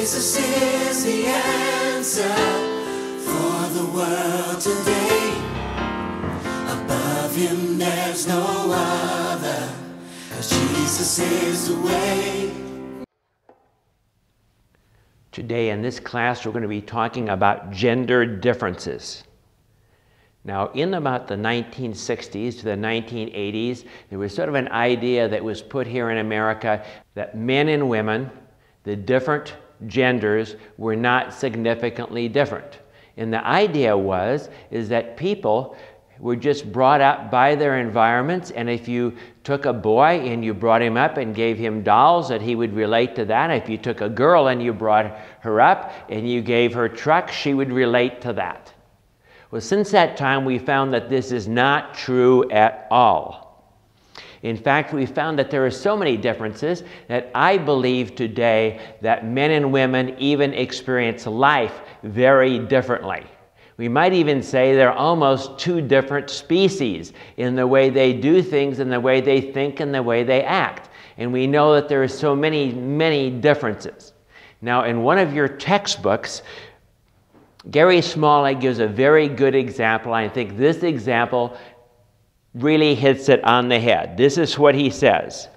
Jesus is the answer for the world today. Above him there's no other, 'cause Jesus is the way. Today in this class we're going to be talking about gender differences. Now, in about the 1960s to the 1980s, there was sort of an idea that was put here in America that men and women, the different genders, were not significantly different. And the idea is that people were just brought up by their environments, and if you took a boy and you brought him up and gave him dolls, that he would relate to that. If you took a girl and you brought her up and you gave her trucks, she would relate to that. Well, since that time, we found that this is not true at all. In fact, we found that there are so many differences that I believe today that men and women even experience life very differently. We might even say they're almost two different species in the way they do things, and the way they think, and the way they act. And we know that there are so many, many differences. Now, in one of your textbooks, Gary Smalley gives a very good example. I think this example really hits it on the head. This is what he says.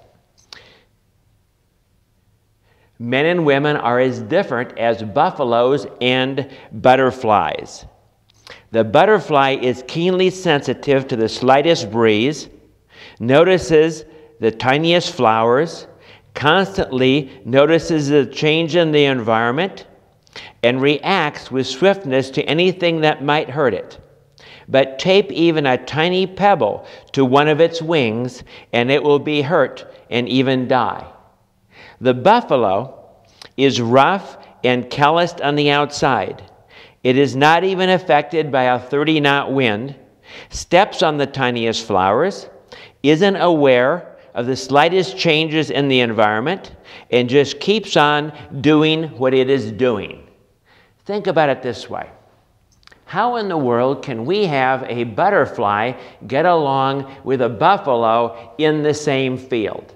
Men and women are as different as buffaloes and butterflies. The butterfly is keenly sensitive to the slightest breeze, notices the tiniest flowers, constantly notices the change in the environment, and reacts with swiftness to anything that might hurt it. But tape even a tiny pebble to one of its wings, and it will be hurt and even die. The buffalo is rough and calloused on the outside. It is not even affected by a 30-knot wind, steps on the tiniest flowers, isn't aware of the slightest changes in the environment, and just keeps on doing what it is doing. Think about it this way. How in the world can we have a butterfly get along with a buffalo in the same field?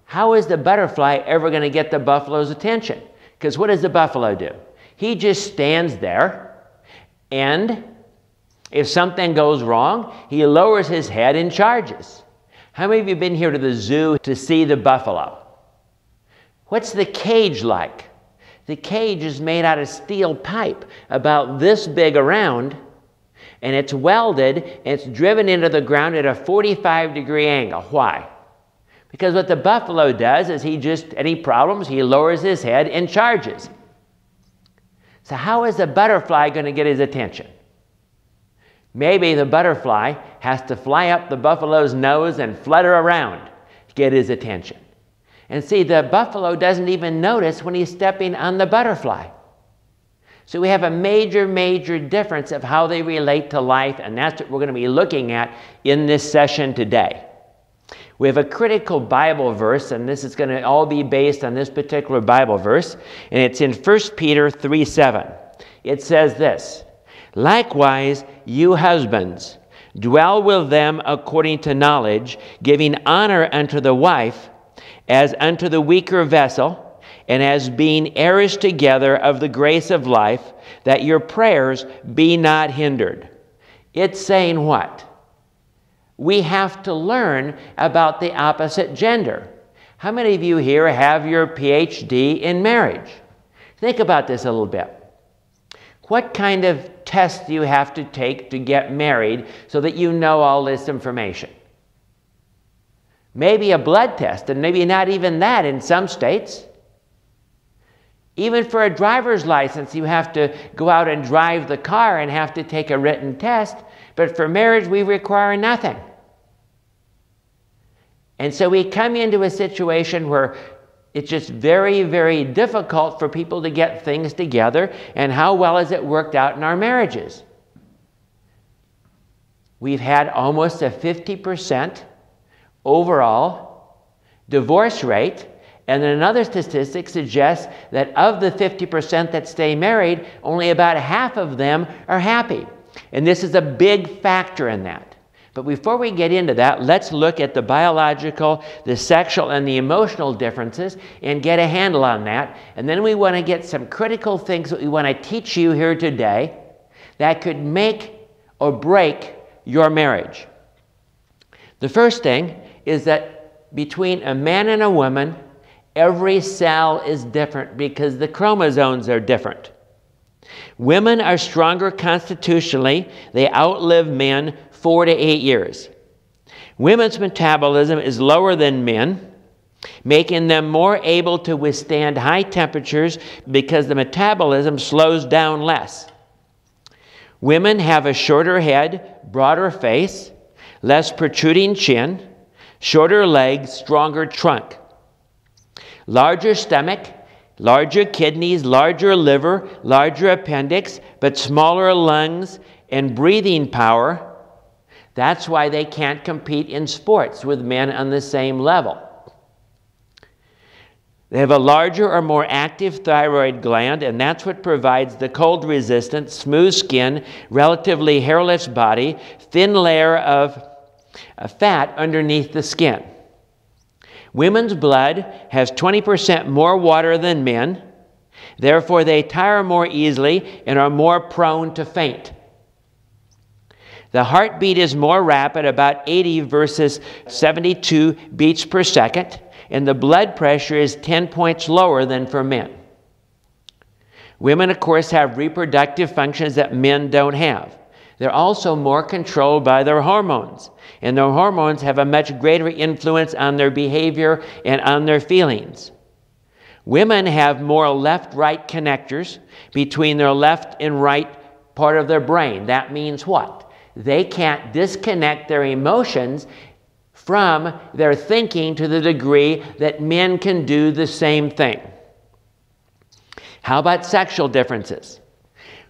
How is the butterfly ever going to get the buffalo's attention? Because what does the buffalo do? He just stands there, and if something goes wrong, he lowers his head and charges. How many of you have been here to the zoo to see the buffalo? What's the cage like? The cage is made out of steel pipe about this big around, and it's welded, and it's driven into the ground at a 45-degree angle. Why? Because what the buffalo does is any problems, he lowers his head and charges. So how is the butterfly going to get his attention? Maybe the butterfly has to fly up the buffalo's nose and flutter around to get his attention. And see, the buffalo doesn't even notice when he's stepping on the butterfly. So we have a major, major difference of how they relate to life, and that's what we're going to be looking at in this session today. We have a critical Bible verse, and this is going to all be based on this particular Bible verse, and it's in 1 Peter 3:7. It says this, "Likewise, you husbands, dwell with them according to knowledge, giving honor unto the wife, as unto the weaker vessel, and as being heirs together of the grace of life, that your prayers be not hindered." It's saying what? We have to learn about the opposite gender. How many of you here have your PhD in marriage? Think about this a little bit. What kind of test do you have to take to get married so that you know all this information? Maybe a blood test, and maybe not even that in some states. Even for a driver's license, you have to go out and drive the car and have to take a written test. But for marriage, we require nothing. And so we come into a situation where it's just very, very difficult for people to get things together. And how well has it worked out in our marriages? We've had almost a 50% overall divorce rate, and then another statistic suggests that of the 50% that stay married, only about half of them are happy. And this is a big factor in that. But before we get into that, let's look at the biological, the sexual, and the emotional differences and get a handle on that. And then we want to get some critical things that we want to teach you here today that could make or break your marriage. The first thing is that between a man and a woman, every cell is different because the chromosomes are different. Women are stronger constitutionally. They outlive men 4 to 8 years. Women's metabolism is lower than men, making them more able to withstand high temperatures because the metabolism slows down less. Women have a shorter head, broader face, less protruding chin, shorter legs, stronger trunk, larger stomach, larger kidneys, larger liver, larger appendix, but smaller lungs and breathing power. That's why they can't compete in sports with men on the same level. They have a larger or more active thyroid gland, and that's what provides the cold-resistant, smooth skin, relatively hairless body, thin layer of fat underneath the skin. Women's blood has 20% more water than men. Therefore, they tire more easily and are more prone to faint. The heartbeat is more rapid, about 80 versus 72 beats per second, and the blood pressure is 10 points lower than for men. Women, of course, have reproductive functions that men don't have. They're also more controlled by their hormones, and their hormones have a much greater influence on their behavior and on their feelings. Women have more left-right connectors between their left and right part of their brain. That means what? They can't disconnect their emotions from their thinking to the degree that men can do the same thing. How about sexual differences?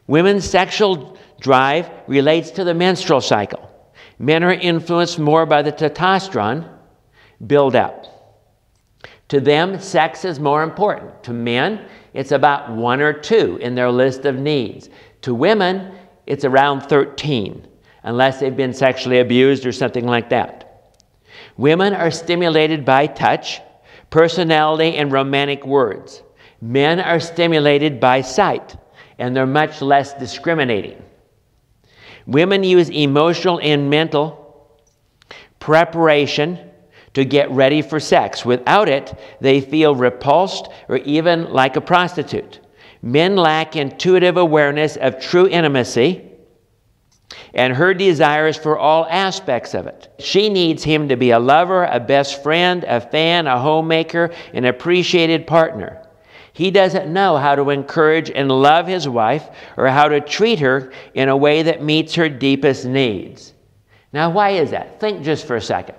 Women's sexual drive relates to the menstrual cycle. Men are influenced more by the testosterone buildup. To them, sex is more important. To men, it's about 1 or 2 in their list of needs. To women, it's around 13. Unless they've been sexually abused or something like that. Women are stimulated by touch, personality, and romantic words. Men are stimulated by sight, and they're much less discriminating. Women use emotional and mental preparation to get ready for sex. Without it, they feel repulsed or even like a prostitute. Men lack intuitive awareness of true intimacy, and her desires for all aspects of it. She needs him to be a lover, a best friend, a fan, a homemaker, an appreciated partner. He doesn't know how to encourage and love his wife or how to treat her in a way that meets her deepest needs. Now, why is that? Think just for a second.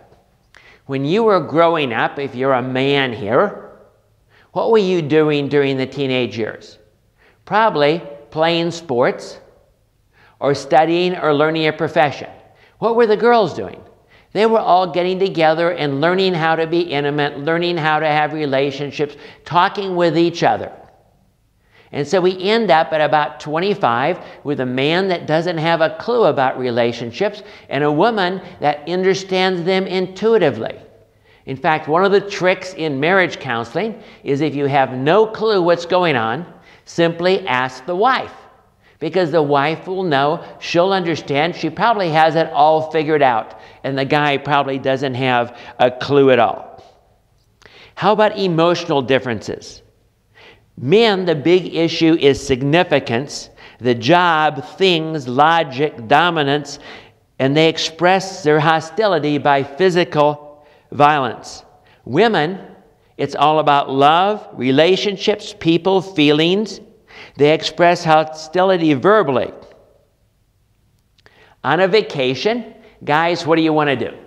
When you were growing up, if you're a man here, what were you doing during the teenage years? Probably playing sports, or studying or learning a profession. What were the girls doing? They were all getting together and learning how to be intimate, learning how to have relationships, talking with each other. And so we end up at about 25 with a man that doesn't have a clue about relationships and a woman that understands them intuitively. In fact, one of the tricks in marriage counseling is if you have no clue what's going on, simply ask the wife. Because the wife will know, she'll understand, she probably has it all figured out, and the guy probably doesn't have a clue at all. How about emotional differences? Men, the big issue is significance, the job, things, logic, dominance, and they express their hostility by physical violence. Women, it's all about love, relationships, people, feelings. They express hostility verbally. On a vacation, guys, what do you want to do?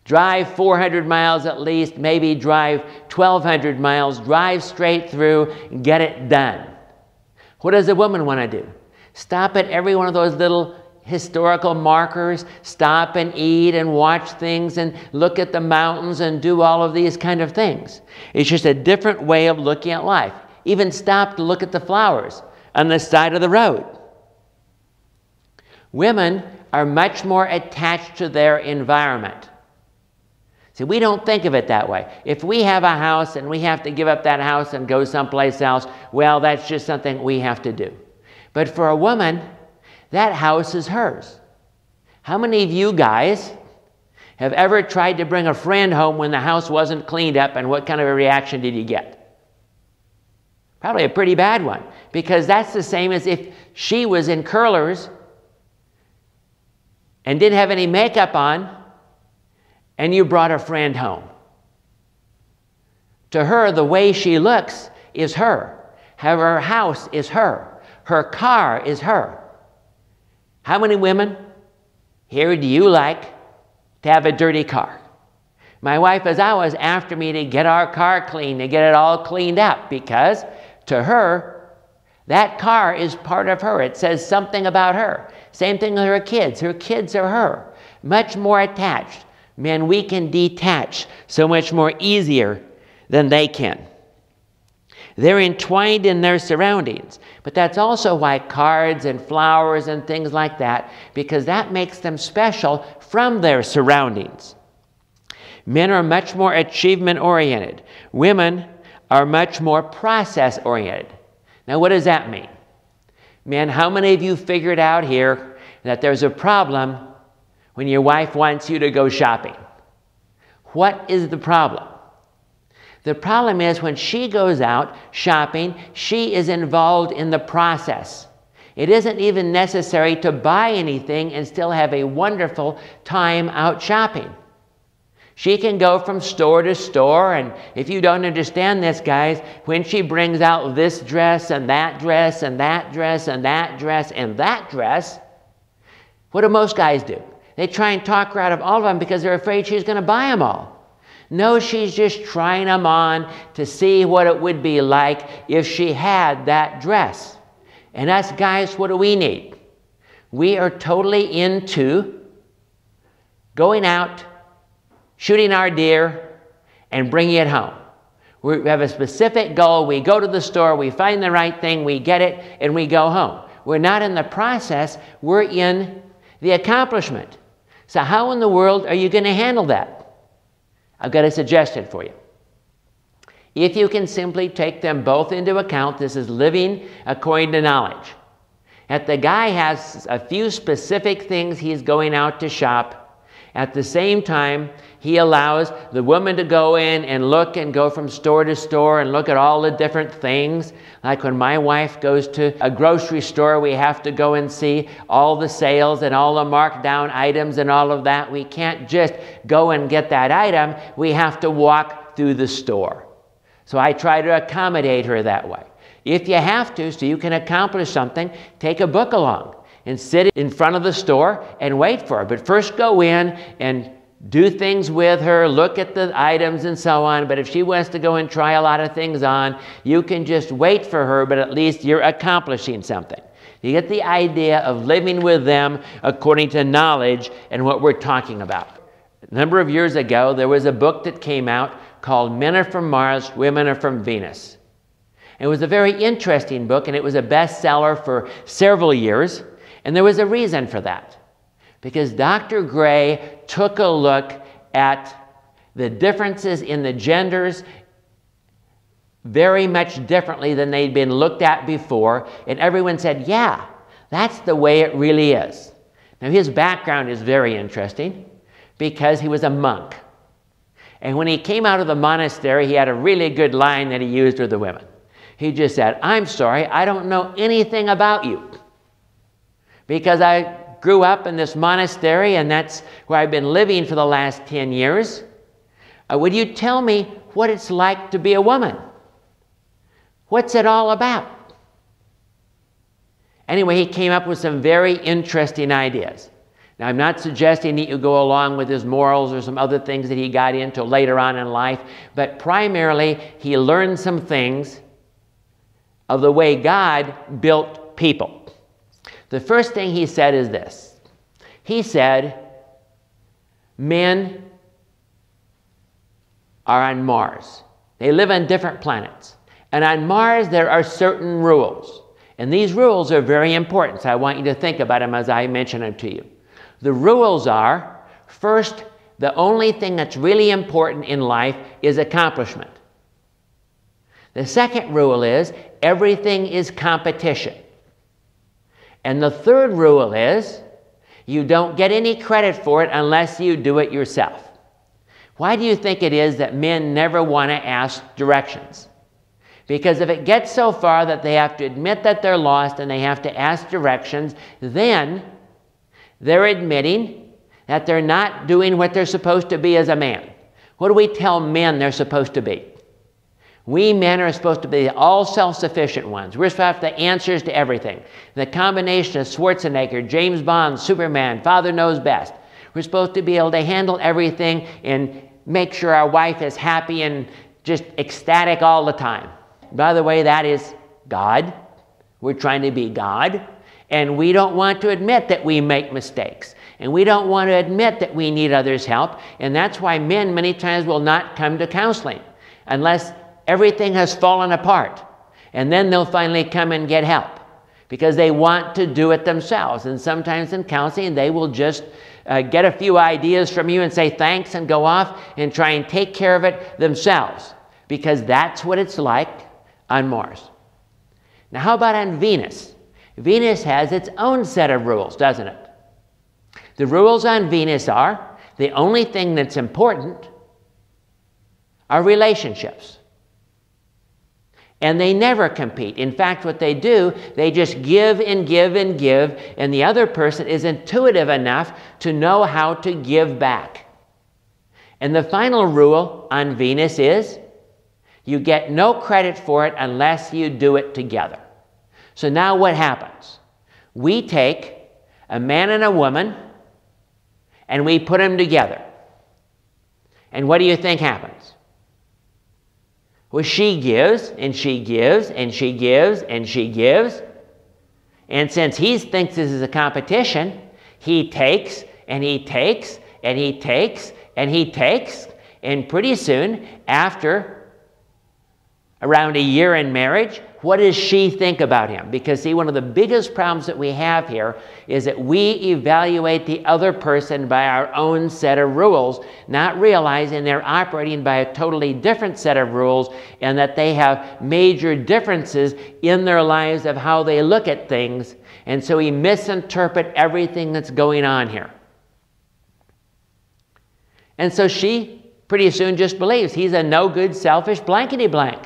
Drive 400 miles at least, maybe drive 1,200 miles, drive straight through, and get it done. What does a woman want to do? Stop at every one of those little historical markers, stop and eat and watch things and look at the mountains and do all of these kind of things. It's just a different way of looking at life. Even stop to look at the flowers on the side of the road. Women are much more attached to their environment. See, we don't think of it that way. If we have a house and we have to give up that house and go someplace else, well, that's just something we have to do. But for a woman, that house is hers. How many of you guys have ever tried to bring a friend home when the house wasn't cleaned up, and what kind of a reaction did you get? Probably a pretty bad one, because that's the same as if she was in curlers and didn't have any makeup on, and you brought a friend home. To her, the way she looks is her. Her house is her. Her car is her. How many women here do you like to have a dirty car? My wife is always after me to get our car clean, to get it all cleaned up, because to her, that car is part of her. It says something about her. Same thing with her kids. Her kids are her. Much more attached. Men, we can detach so much more easier than they can. They're entwined in their surroundings. But that's also why cards and flowers and things like that, because that makes them special from their surroundings. Men are much more achievement-oriented. Women are much more process-oriented. Now, what does that mean? Men, how many of you figured out here that there's a problem when your wife wants you to go shopping? What is the problem? The problem is when she goes out shopping, she is involved in the process. It isn't even necessary to buy anything and still have a wonderful time out shopping. She can go from store to store, and if you don't understand this, guys, when she brings out this dress and that dress and that dress and that dress and that dress, what do most guys do? They try and talk her out of all of them because they're afraid she's going to buy them all. No, she's just trying them on to see what it would be like if she had that dress. And us guys, what do we need? We are totally into going out, shooting our deer, and bringing it home. We have a specific goal. We go to the store, we find the right thing, we get it, and we go home. We're not in the process, we're in the accomplishment. So how in the world are you going to handle that? I've got a suggestion for you. If you can simply take them both into account, this is living according to knowledge. If the guy has a few specific things he's going out to shop, at the same time, he allows the woman to go in and look and go from store to store and look at all the different things. Like when my wife goes to a grocery store, we have to go and see all the sales and all the marked down items and all of that. We can't just go and get that item. We have to walk through the store. So I try to accommodate her that way. If you have to, so you can accomplish something, take a book along and sit in front of the store and wait for her. But first go in and do things with her, look at the items and so on. But if she wants to go and try a lot of things on, you can just wait for her, but at least you're accomplishing something. You get the idea of living with them according to knowledge and what we're talking about. A number of years ago, there was a book that came out called Men Are From Mars, Women Are From Venus. It was a very interesting book, and it was a bestseller for several years. And there was a reason for that, because Dr. Gray took a look at the differences in the genders very much differently than they'd been looked at before, and everyone said, yeah, that's the way it really is. Now, his background is very interesting because he was a monk. And when he came out of the monastery, he had a really good line that he used with the women. He just said, I'm sorry, I don't know anything about you, because I grew up in this monastery and that's where I've been living for the last 10 years. Would you tell me what it's like to be a woman? What's it all about? Anyway, he came up with some very interesting ideas. Now, I'm not suggesting that you go along with his morals or some other things that he got into later on in life, but primarily he learned some things of the way God built people. The first thing he said is this. He said, men are on Mars. They live on different planets. And on Mars, there are certain rules. And these rules are very important, so I want you to think about them as I mention them to you. The rules are, first, the only thing that's really important in life is accomplishment. The second rule is, everything is competition. And the third rule is, you don't get any credit for it unless you do it yourself. Why do you think it is that men never want to ask directions? Because if it gets so far that they have to admit that they're lost and they have to ask directions, then they're admitting that they're not doing what they're supposed to be as a man. What do we tell men they're supposed to be? We men are supposed to be the all self-sufficient ones. We're supposed to have the answers to everything. The combination of Schwarzenegger, James Bond, Superman, Father Knows Best. We're supposed to be able to handle everything and make sure our wife is happy and just ecstatic all the time. By the way, that is God. We're trying to be God. And we don't want to admit that we make mistakes. And we don't want to admit that we need others' help. And that's why men many times will not come to counseling unless everything has fallen apart. And then they'll finally come and get help because they want to do it themselves. And sometimes in counseling, they will just get a few ideas from you and say thanks and go off and try and take care of it themselves, because that's what it's like on Mars. Now, how about on Venus? Venus has its own set of rules, doesn't it? The rules on Venus are, the only thing that's important are relationships. And they never compete. In fact, what they do, they just give and give and give, and the other person is intuitive enough to know how to give back. And the final rule on Venus is, you get no credit for it unless you do it together. So now what happens? We take a man and a woman, and we put them together. And what do you think happens? Well, she gives, and she gives, and she gives, and she gives. And since he thinks this is a competition, he takes, and he takes, and he takes, and he takes. And pretty soon, after around a year in marriage, what does she think about him? Because see, one of the biggest problems that we have here is that we evaluate the other person by our own set of rules, not realizing they're operating by a totally different set of rules and that they have major differences in their lives of how they look at things. And so we misinterpret everything that's going on here. And so she pretty soon just believes he's a no-good, selfish blankety-blank.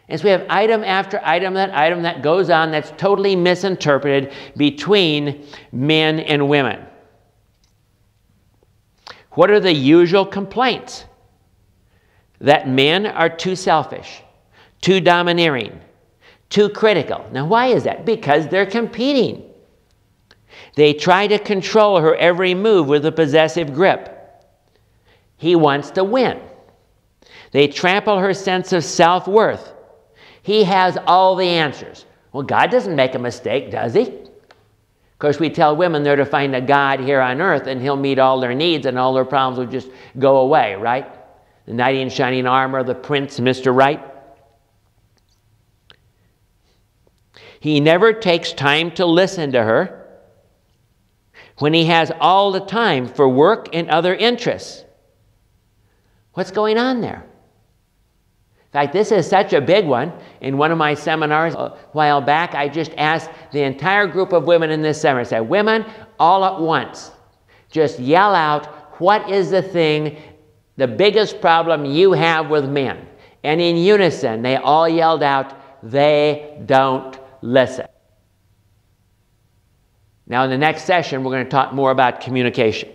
And so we have item after item that goes on that's totally misinterpreted between men and women. What are the usual complaints? That men are too selfish, too domineering, too critical. Now why is that? Because they're competing. They try to control her every move with a possessive grip. He wants to win. They trample her sense of self-worth. He has all the answers. Well, God doesn't make a mistake, does he? Of course, we tell women they're to find a God here on earth and he'll meet all their needs and all their problems will just go away, right? The knight in shining armor, the prince, Mr. Right. He never takes time to listen to her when he has all the time for work and other interests. What's going on there? In fact, this is such a big one. In one of my seminars a while back, I just asked the entire group of women in this seminar, I said, women, all at once, just yell out, what is the thing, the biggest problem you have with men? And in unison, they all yelled out, they don't listen. Now in the next session, we're going to talk more about communication.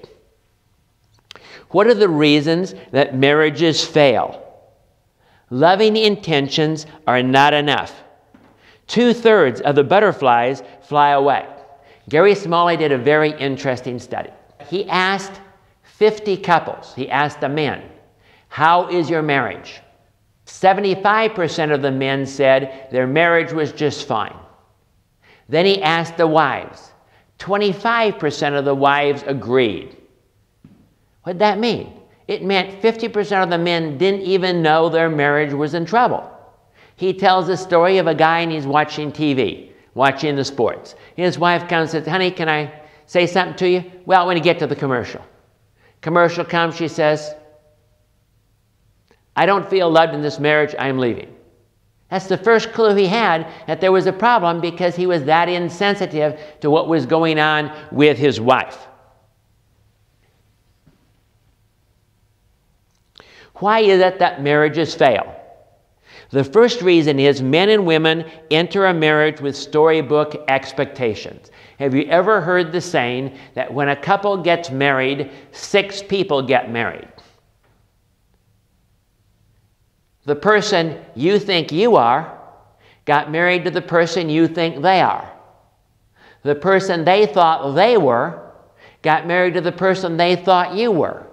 What are the reasons that marriages fail? Loving intentions are not enough. 2/3 of the butterflies fly away. Gary Smalley did a very interesting study. He asked 50 couples, he asked the men, how is your marriage? 75% of the men said their marriage was just fine. Then he asked the wives. 25% of the wives agreed. What did that mean? It meant 50% of the men didn't even know their marriage was in trouble. He tells the story of a guy and he's watching TV, watching the sports. His wife comes and says, honey, can I say something to you? Well, when you get to the commercial. Commercial comes, she says, I don't feel loved in this marriage, I'm leaving. That's the first clue he had that there was a problem, because he was that insensitive to what was going on with his wife. Why is it that marriages fail? The first reason is men and women enter a marriage with storybook expectations. Have you ever heard the saying that when a couple gets married, 6 people get married? The person you think you are got married to the person you think they are. The person they thought they were got married to the person they thought you were.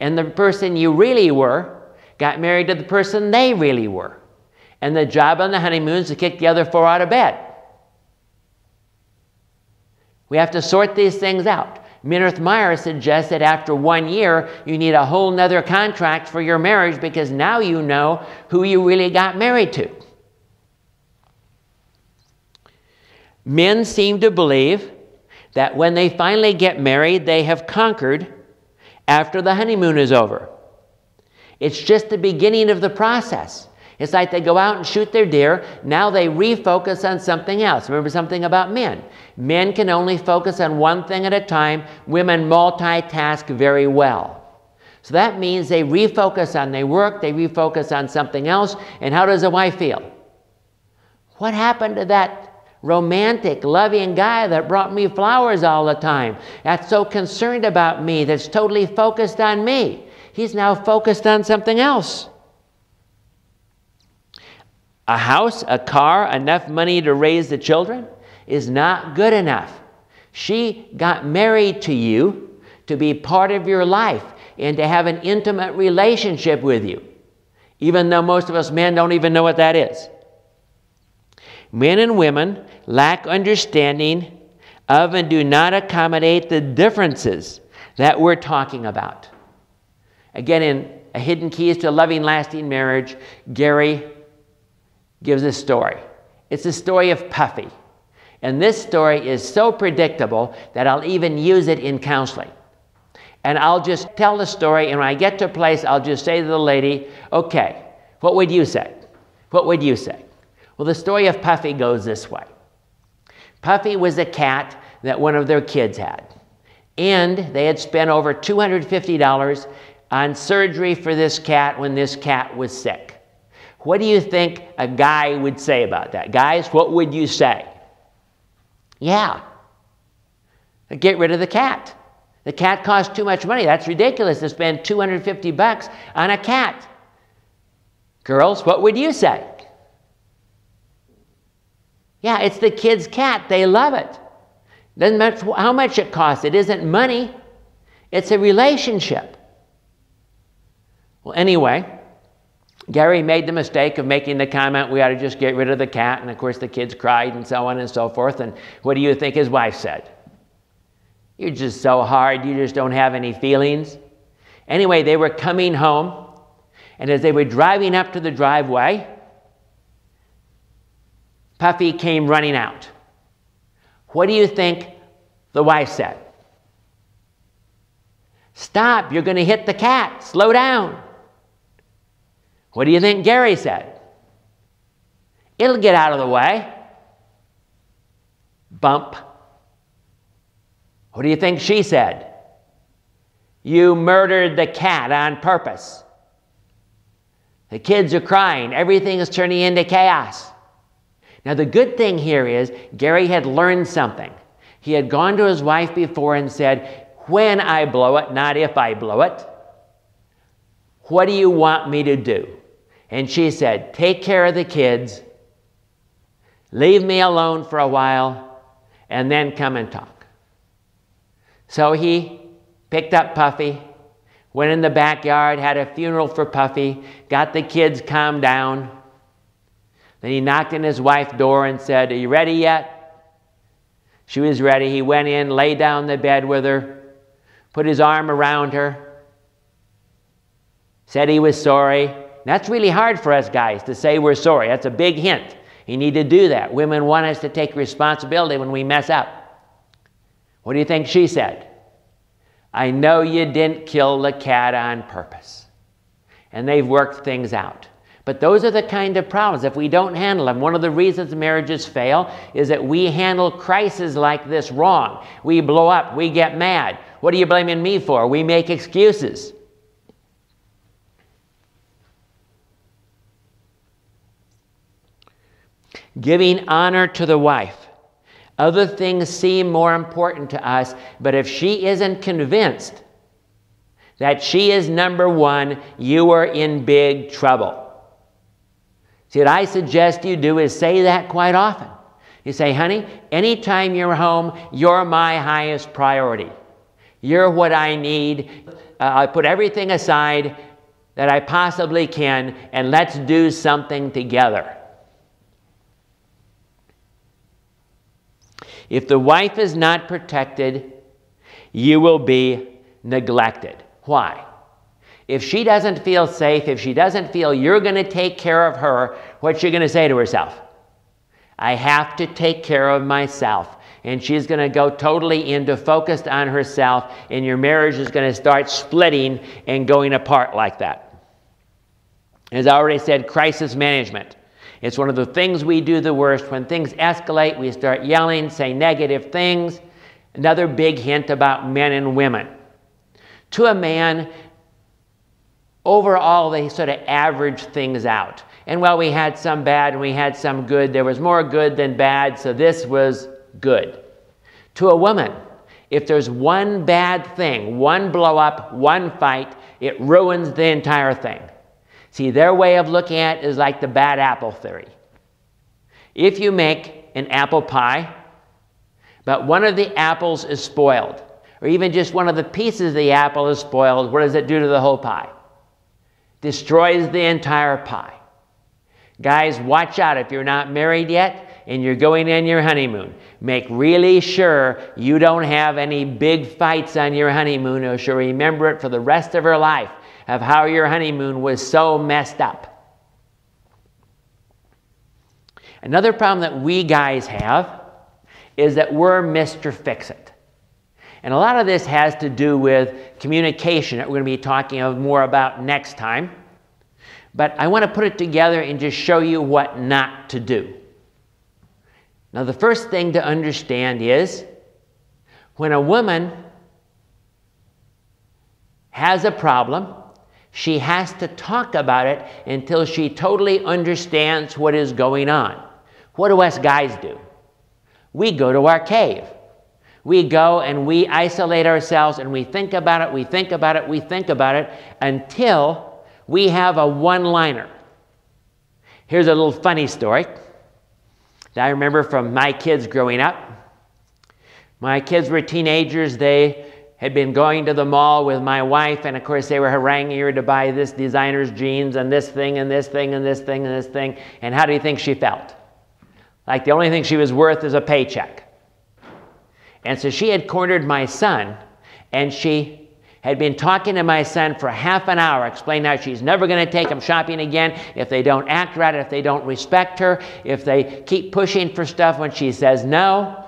And the person you really were got married to the person they really were. And the job on the honeymoon is to kick the other 4 out of bed. We have to sort these things out. Minirth Meier suggests that after 1 year, you need a whole nother contract for your marriage, because now you know who you really got married to. Men seem to believe that when they finally get married, they have conquered after the honeymoon is over. It's just the beginning of the process. It's like they go out and shoot their deer. Now they refocus on something else. Remember something about men. Men can only focus on one thing at a time. Women multitask very well. So that means they refocus on their work, they refocus on something else. And how does a wife feel? What happened to that romantic, loving guy that brought me flowers all the time? That's so concerned about me, that's totally focused on me. He's now focused on something else. A house, a car, enough money to raise the children is not good enough. She got married to you to be part of your life and to have an intimate relationship with you, even though most of us men don't even know what that is. Men and women lack understanding of and do not accommodate the differences that we're talking about. Again, in A Hidden Keys to a Loving, Lasting Marriage, Gary gives a story. It's the story of Puffy. And this story is so predictable that I'll even use it in counseling. And I'll just tell the story, and when I get to a place, I'll just say to the lady, okay, what would you say? What would you say? Well, the story of Puffy goes this way. Puffy was a cat that one of their kids had. And they had spent over $250 on surgery for this cat when this cat was sick. What do you think a guy would say about that? Guys, what would you say? Yeah, get rid of the cat. The cat costs too much money. That's ridiculous to spend $250 on a cat. Girls, what would you say? Yeah, it's the kid's cat. They love it. Doesn't matter how much it costs. It isn't money. It's a relationship. Well, anyway, Gary made the mistake of making the comment, we ought to just get rid of the cat. And of course, the kids cried and so on and so forth. And what do you think his wife said? You're just so hard. You just don't have any feelings. Anyway, they were coming home. And as they were driving up to the driveway, Puffy came running out. What do you think the wife said? Stop, you're going to hit the cat. Slow down. What do you think Gary said? It'll get out of the way. Bump. What do you think she said? You murdered the cat on purpose. The kids are crying. Everything is turning into chaos. Now, the good thing here is Gary had learned something. He had gone to his wife before and said, when I blow it, not if I blow it, what do you want me to do? And she said, take care of the kids, leave me alone for a while, and then come and talk. So he picked up Puffy, went in the backyard, had a funeral for Puffy, got the kids calmed down. Then he knocked on his wife's door and said, are you ready yet? She was ready. He went in, lay down in the bed with her, put his arm around her, said he was sorry. That's really hard for us guys to say we're sorry. That's a big hint. You need to do that. Women want us to take responsibility when we mess up. What do you think she said? I know you didn't kill the cat on purpose. And they've worked things out. But those are the kind of problems, if we don't handle them. One of the reasons marriages fail is that we handle crises like this wrong. We blow up, we get mad. What are you blaming me for? We make excuses. Giving honor to the wife. Other things seem more important to us, but if she isn't convinced that she is number one, you are in big trouble. See, what I suggest you do is say that quite often. You say, honey, anytime you're home, you're my highest priority. You're what I need. I put everything aside that I possibly can, and let's do something together. If the wife is not protected, you will be neglected. Why? If she doesn't feel safe, if she doesn't feel you're going to take care of her, what's she going to say to herself? I have to take care of myself. And she's going to go totally into focused on herself, and your marriage is going to start splitting and going apart like that. As I already said, crisis management. It's one of the things we do the worst. When things escalate, we start yelling, say negative things. Another big hint about men and women. To a man, overall, they sort of average things out. And while we had some bad and we had some good, there was more good than bad, so this was good. To a woman, if there's one bad thing, one blow up, one fight, it ruins the entire thing. See, their way of looking at it is like the bad apple theory. If you make an apple pie, but one of the apples is spoiled, or even just one of the pieces of the apple is spoiled, what does it do to the whole pie? Destroys the entire pie. Guys, watch out if you're not married yet and you're going in your honeymoon. Make really sure you don't have any big fights on your honeymoon, or she'll remember it for the rest of her life of how your honeymoon was so messed up. Another problem that we guys have is that we're Mr. Fix-It. And a lot of this has to do with communication that we're going to be talking more about next time. But I want to put it together and just show you what not to do. Now, the first thing to understand is when a woman has a problem, she has to talk about it until she totally understands what is going on. What do us guys do? We go to our cave. We go and we isolate ourselves and we think about it, we think about it, we think about it until we have a one-liner. Here's a little funny story that I remember from my kids growing up. My kids were teenagers. They had been going to the mall with my wife, and of course they were haranguing her to buy this designer's jeans and this thing and this thing and this thing and this thing. And how do you think she felt? Like the only thing she was worth is a paycheck. And so she had cornered my son, and she had been talking to my son for half an hour, explaining how she's never going to take him shopping again if they don't act right, if they don't respect her, if they keep pushing for stuff when she says no.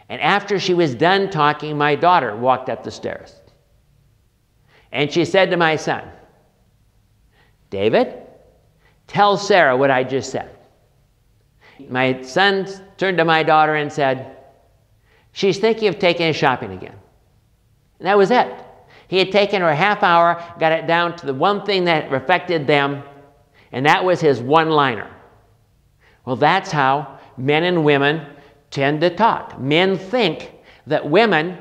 And after she was done talking, my daughter walked up the stairs. And she said to my son, David, tell Sarah what I just said. My son turned to my daughter and said, she's thinking of taking us shopping again. And that was it. He had taken her a half hour, got it down to the one thing that affected them, and that was his one-liner. Well, that's how men and women tend to talk. Men think that women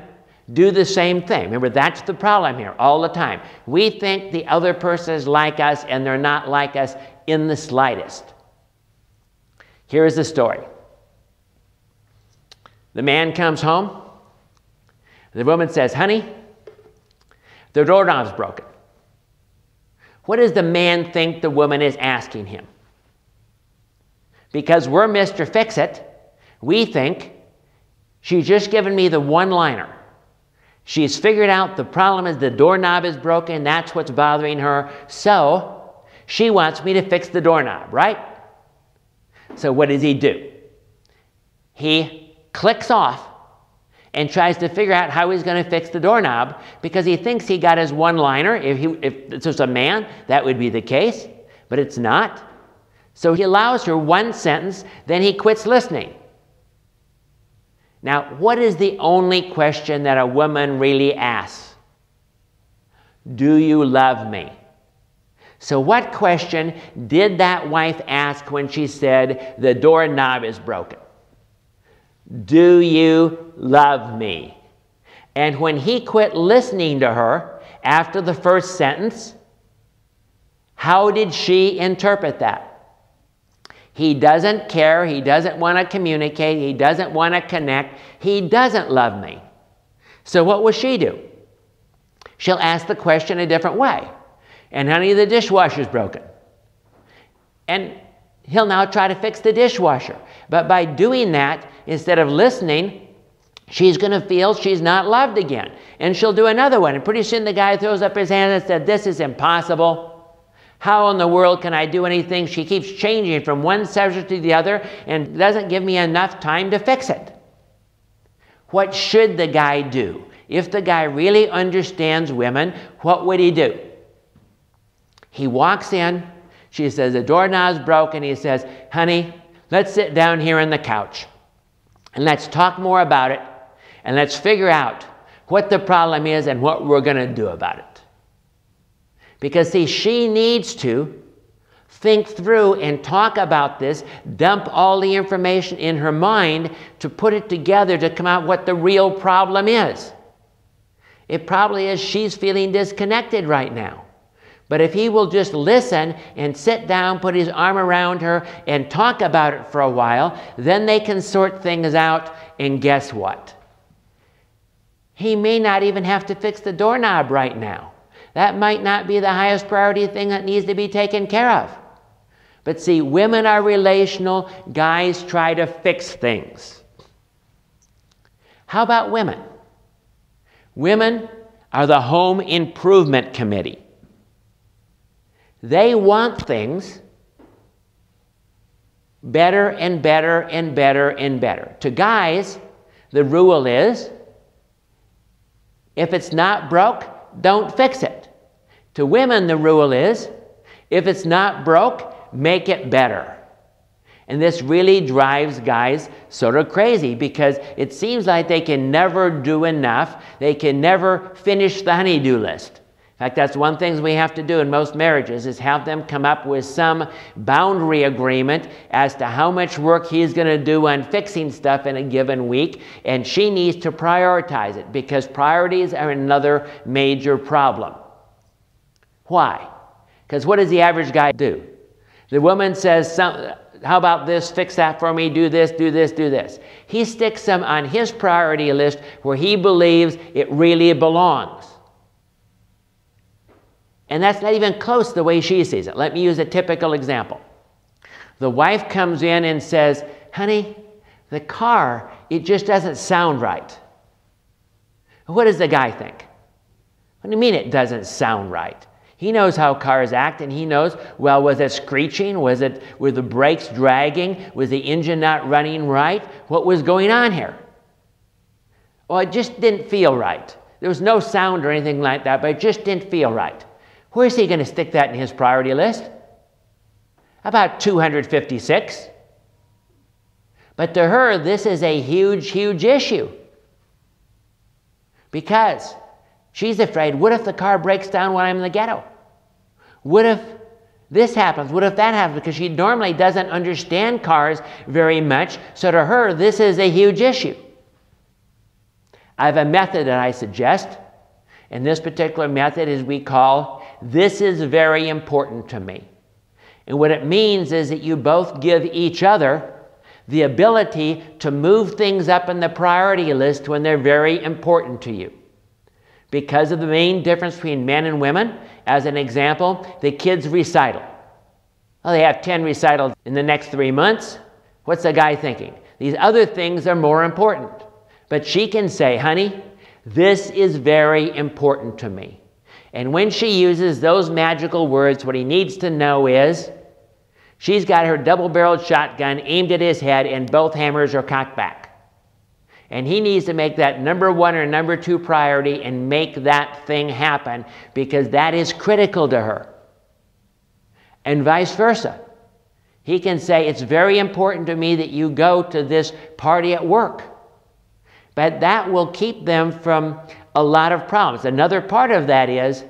do the same thing. Remember, that's the problem here all the time. We think the other person is like us, and they're not like us in the slightest. Here's the story. The man comes home. The woman says, honey, the doorknob's broken. What does the man think the woman is asking him? Because we're Mr. Fix-It, we think she's just given me the one-liner. She's figured out the problem is the doorknob is broken, that's what's bothering her, so she wants me to fix the doorknob, right? So what does he do? He clicks off and tries to figure out how he's going to fix the doorknob because he thinks he got his one-liner. If this was a man, that would be the case, but it's not. So he allows her one sentence, then he quits listening. Now, what is the only question that a woman really asks? Do you love me? So what question did that wife ask when she said, the doorknob is broken? Do you love me? And when he quit listening to her after the first sentence, how did she interpret that? He doesn't care, he doesn't want to communicate, he doesn't want to connect, he doesn't love me. So what will she do? She'll ask the question a different way. And honey, the dishwasher's broken. And he'll now try to fix the dishwasher. But by doing that, instead of listening, she's going to feel she's not loved again. And she'll do another one. And pretty soon the guy throws up his hand and said, this is impossible. How in the world can I do anything? She keeps changing from one subject to the other and doesn't give me enough time to fix it. What should the guy do? If the guy really understands women, what would he do? He walks in, she says, the doorknob's broken. He says, honey, let's sit down here on the couch and let's talk more about it and let's figure out what the problem is and what we're going to do about it. Because, see, she needs to think through and talk about this, dump all the information in her mind to put it together to come out what the real problem is. It probably is she's feeling disconnected right now. But if he will just listen and sit down, put his arm around her and talk about it for a while, then they can sort things out, and guess what? He may not even have to fix the doorknob right now. That might not be the highest priority thing that needs to be taken care of. But see, women are relational, guys try to fix things. How about women? Women are the home improvement committee. They want things better and better and better and better. To guys, the rule is, if it's not broke, don't fix it. To women, the rule is, if it's not broke, make it better. And this really drives guys sort of crazy because it seems like they can never do enough. They can never finish the honey-do list. In fact, that's one thing we have to do in most marriages is have them come up with some boundary agreement as to how much work he's going to do on fixing stuff in a given week, and she needs to prioritize it because priorities are another major problem. Why? Because what does the average guy do? The woman says, how about this, fix that for me, do this, do this, do this. He sticks them on his priority list where he believes it really belongs. And that's not even close the way she sees it. Let me use a typical example. The wife comes in and says, honey, the car, it just doesn't sound right. What does the guy think? What do you mean it doesn't sound right? He knows how cars act, and he knows, well, was it screeching? Were the brakes dragging? Was the engine not running right? What was going on here? Well, it just didn't feel right. There was no sound or anything like that, but it just didn't feel right. Where's he going to stick that in his priority list? About 256. But to her, this is a huge, huge issue. Because she's afraid, what if the car breaks down when I'm in the ghetto? What if this happens? What if that happens? Because she normally doesn't understand cars very much, so to her, this is a huge issue. I have a method that I suggest, and this particular method is we call, this is very important to me. And what it means is that you both give each other the ability to move things up in the priority list when they're very important to you. Because of the main difference between men and women, as an example, the kids' recital. Well, they have 10 recitals in the next 3 months. What's the guy thinking? These other things are more important. But she can say, honey, this is very important to me. And when she uses those magical words, what he needs to know is she's got her double-barreled shotgun aimed at his head and both hammers are cocked back. And he needs to make that number one or number two priority and make that thing happen, because that is critical to her. And vice versa. He can say, it's very important to me that you go to this party at work. But that will keep them from a lot of problems. Another part of that is,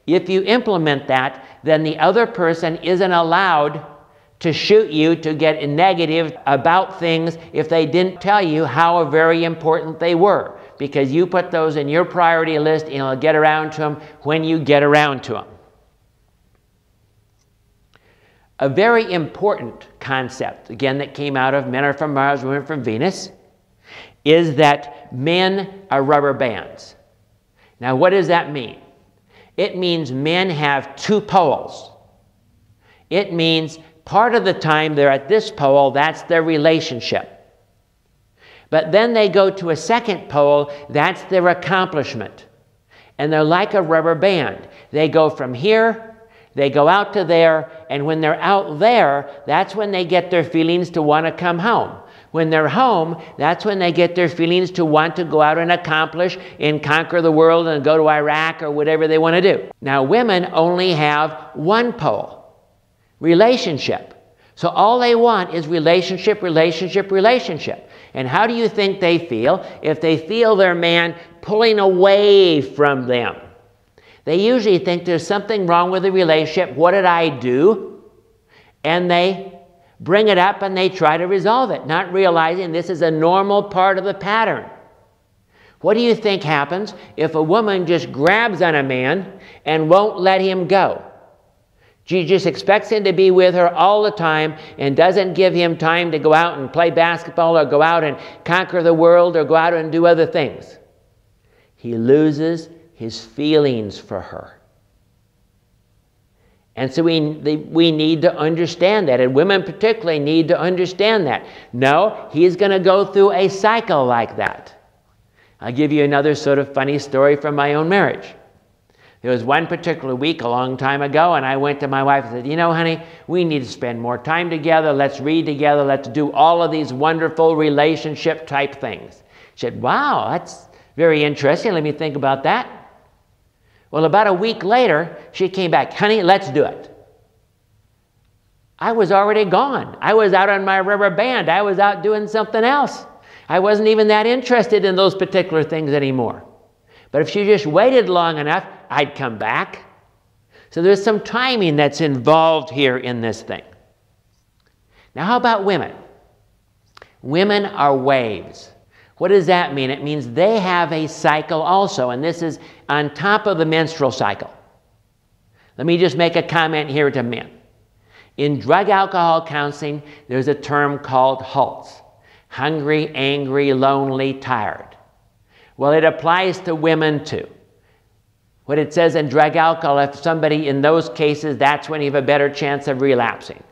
if you implement that, then the other person isn't allowed to shoot you, to get negative about things if they didn't tell you how very important they were, because you put those in your priority list and you'll get around to them when you get around to them. A very important concept, again, that came out of Men Are From Mars, Women Are From Venus, is that men are rubber bands. Now, what does that mean? It means men have two poles. It means part of the time they're at this pole, that's their relationship. But then they go to a second pole, that's their accomplishment. And they're like a rubber band. They go from here, they go out to there, and when they're out there, that's when they get their feelings to want to come home. When they're home, that's when they get their feelings to want to go out and accomplish and conquer the world and go to Iraq or whatever they want to do. Now, women only have one pole. Relationship. So all they want is relationship, relationship, relationship. And how do you think they feel if they feel their man pulling away from them? They usually think there's something wrong with the relationship. What did I do? And they bring it up and they try to resolve it, not realizing this is a normal part of the pattern. What do you think happens if a woman just grabs on a man and won't let him go? She just expects him to be with her all the time and doesn't give him time to go out and play basketball or go out and conquer the world or go out and do other things. He loses his feelings for her. And so we need to understand that, and women particularly need to understand that. No, he's going to go through a cycle like that. I'll give you another sort of funny story from my own marriage. There was one particular week a long time ago, and I went to my wife and said, you know, honey, we need to spend more time together. Let's read together. Let's do all of these wonderful relationship type things. She said, wow, that's very interesting. Let me think about that. Well, about a week later, she came back, honey, let's do it. I was already gone. I was out on my rubber band. I was out doing something else. I wasn't even that interested in those particular things anymore. But if she just waited long enough, I'd come back. So there's some timing that's involved here in this thing. Now, how about women? Women are waves. What does that mean? It means they have a cycle also, and this is on top of the menstrual cycle. Let me just make a comment here to men. In drug alcohol counseling, there's a term called HALTs. Hungry, angry, lonely, tired. Well, it applies to women too. What it says in drug alcohol, if somebody in those cases, that's when you have a better chance of relapsing.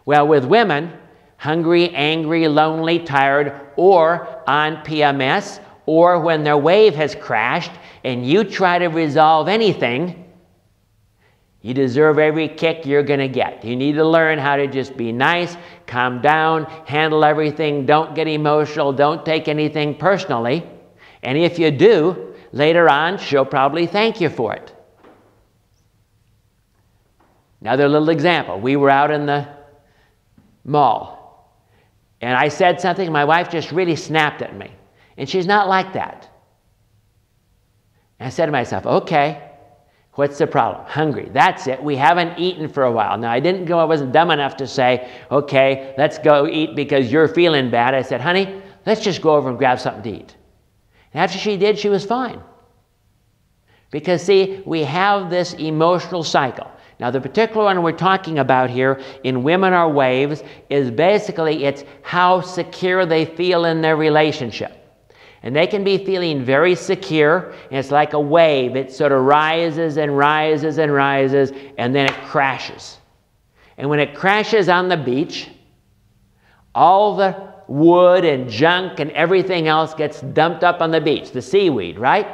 Well, with women, hungry, angry, lonely, tired, or on PMS, or when their wave has crashed and you try to resolve anything, you deserve every kick you're going to get. You need to learn how to just be nice, calm down, handle everything, don't get emotional, don't take anything personally. And if you do, later on, she'll probably thank you for it. Another little example. We were out in the mall, and I said something, and my wife just really snapped at me. And she's not like that. And I said to myself, okay, what's the problem? Hungry. That's it. We haven't eaten for a while. Now, I wasn't dumb enough to say, okay, let's go eat because you're feeling bad. I said, honey, let's just go over and grab something to eat. And after she did, she was fine. Because, see, we have this emotional cycle. Now, the particular one we're talking about here in Women Are Waves is basically it's how secure they feel in their relationship. And they can be feeling very secure, and it's like a wave. It sort of rises and rises and rises, and then it crashes. And when it crashes on the beach, all the wood and junk and everything else gets dumped up on the beach, the seaweed, right?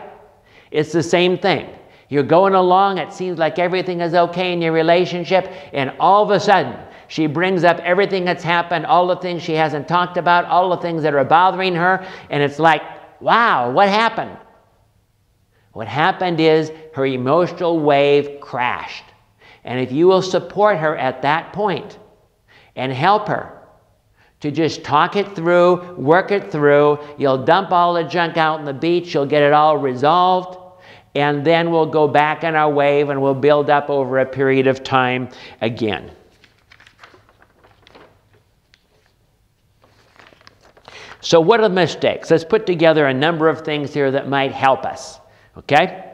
It's the same thing. You're going along, it seems like everything is okay in your relationship, and all of a sudden, she brings up everything that's happened, all the things she hasn't talked about, all the things that are bothering her, and it's like wow, what happened? What happened is her emotional wave crashed. And if you will support her at that point and help her to just talk it through, work it through, you'll dump all the junk out on the beach, you'll get it all resolved, and then we'll go back in our wave and we'll build up over a period of time again. So what are the mistakes? Let's put together a number of things here that might help us, okay?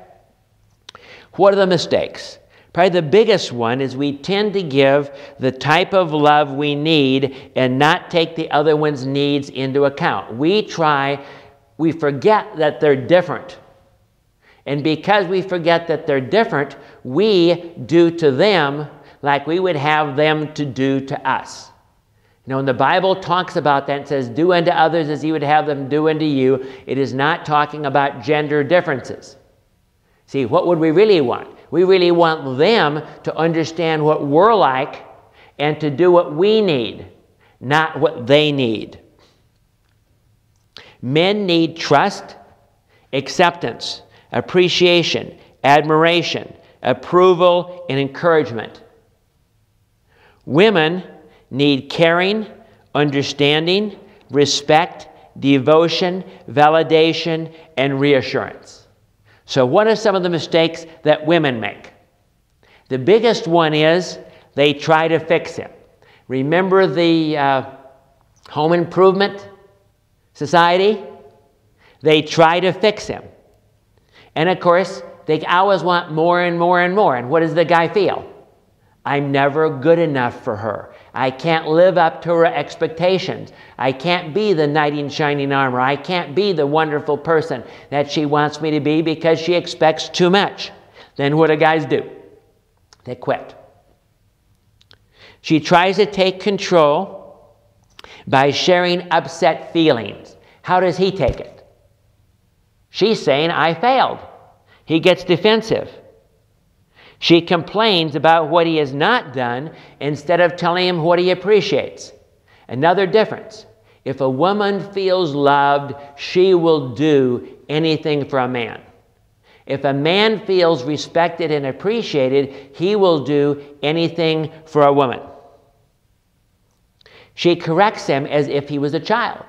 What are the mistakes? Probably the biggest one is we tend to give the type of love we need and not take the other one's needs into account. We forget that they're different. And because we forget that they're different, we do to them like we would have them to do to us. You know, when the Bible talks about that, it says, do unto others as you would have them do unto you. It is not talking about gender differences. See, what would we really want? We really want them to understand what we're like and to do what we need, not what they need. Men need trust, acceptance, appreciation, admiration, approval, and encouragement. Women need caring, understanding, respect, devotion, validation, and reassurance. So what are some of the mistakes that women make? The biggest one is they try to fix him. Remember the Home Improvement Society? They try to fix him. And of course, they always want more and more and more. And what does the guy feel? I'm never good enough for her. I can't live up to her expectations. I can't be the knight in shining armor. I can't be the wonderful person that she wants me to be because she expects too much. Then what do guys do? They quit. She tries to take control by sharing upset feelings. How does he take it? She's saying, I failed. He gets defensive. She complains about what he has not done instead of telling him what he appreciates. Another difference. If a woman feels loved, she will do anything for a man. If a man feels respected and appreciated, he will do anything for a woman. She corrects him as if he was a child.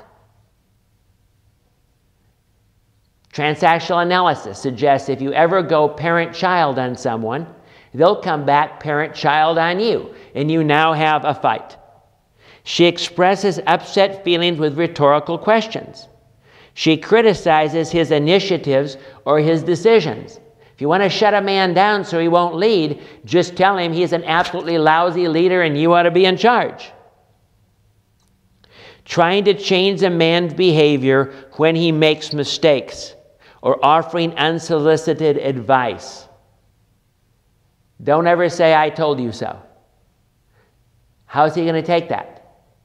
Transactional analysis suggests if you ever go parent-child on someone, they'll come back parent-child on you, and you now have a fight. She expresses upset feelings with rhetorical questions. She criticizes his initiatives or his decisions. If you want to shut a man down so he won't lead, just tell him he's an absolutely lousy leader and you ought to be in charge. Trying to change a man's behavior when he makes mistakes or offering unsolicited advice. Don't ever say, I told you so. How's he going to take that?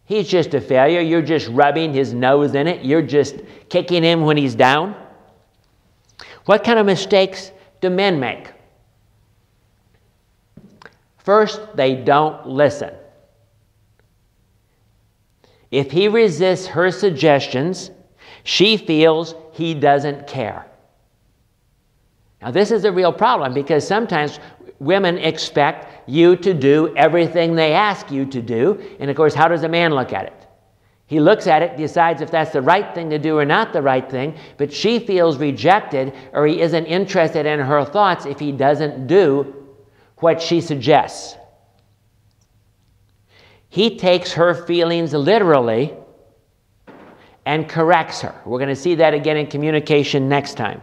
He's just a failure. You're just rubbing his nose in it. You're just kicking him when he's down. What kind of mistakes do men make? First, they don't listen. If he resists her suggestions, she feels he doesn't care. Now, this is a real problem because sometimes women expect you to do everything they ask you to do. And of course, how does a man look at it? He looks at it, decides if that's the right thing to do or not the right thing, but she feels rejected or he isn't interested in her thoughts if he doesn't do what she suggests. He takes her feelings literally and corrects her. We're going to see that again in communication next time.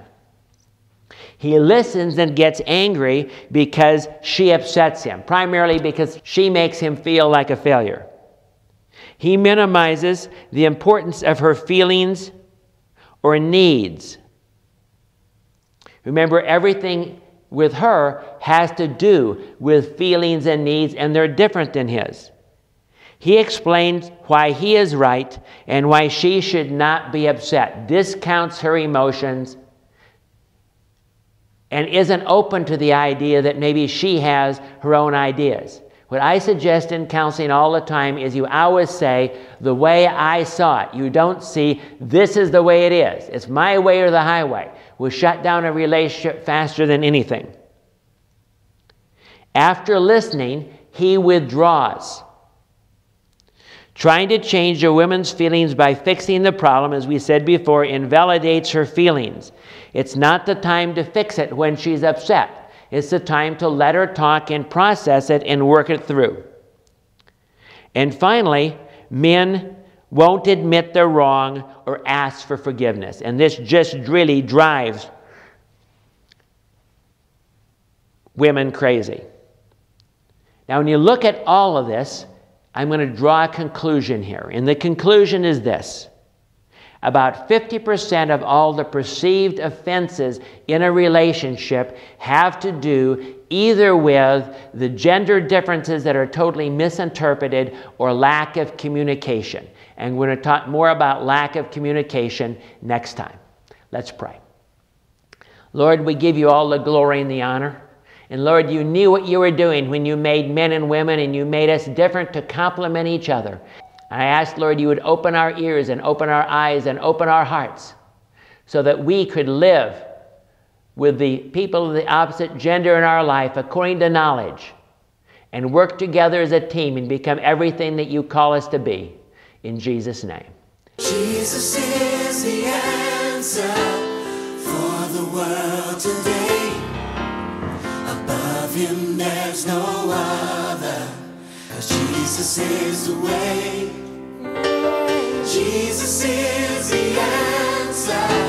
He listens and gets angry because she upsets him, primarily because she makes him feel like a failure. He minimizes the importance of her feelings or needs. Remember, everything with her has to do with feelings and needs, and they're different than his. He explains why he is right and why she should not be upset, discounts her emotions, and isn't open to the idea that maybe she has her own ideas. What I suggest in counseling all the time is you always say, the way I saw it. You don't see, this is the way it is. It's my way or the highway. We'll shut down a relationship faster than anything. After listening, he withdraws. Trying to change a woman's feelings by fixing the problem, as we said before, invalidates her feelings. It's not the time to fix it when she's upset. It's the time to let her talk and process it and work it through. And finally, men won't admit they're wrong or ask for forgiveness. And this just really drives women crazy. Now, when you look at all of this, I'm going to draw a conclusion here. And the conclusion is this. About 50% of all the perceived offenses in a relationship have to do either with the gender differences that are totally misinterpreted or lack of communication. And we're going to talk more about lack of communication next time. Let's pray. Lord, we give you all the glory and the honor. And Lord, you knew what you were doing when you made men and women, and you made us different to complement each other. And I ask, Lord, you would open our ears and open our eyes and open our hearts so that we could live with the people of the opposite gender in our life according to knowledge and work together as a team and become everything that you call us to be. In Jesus' name. Jesus is the answer for the world today. Above him there's no other. 'Cause Jesus is the way. Jesus is the answer.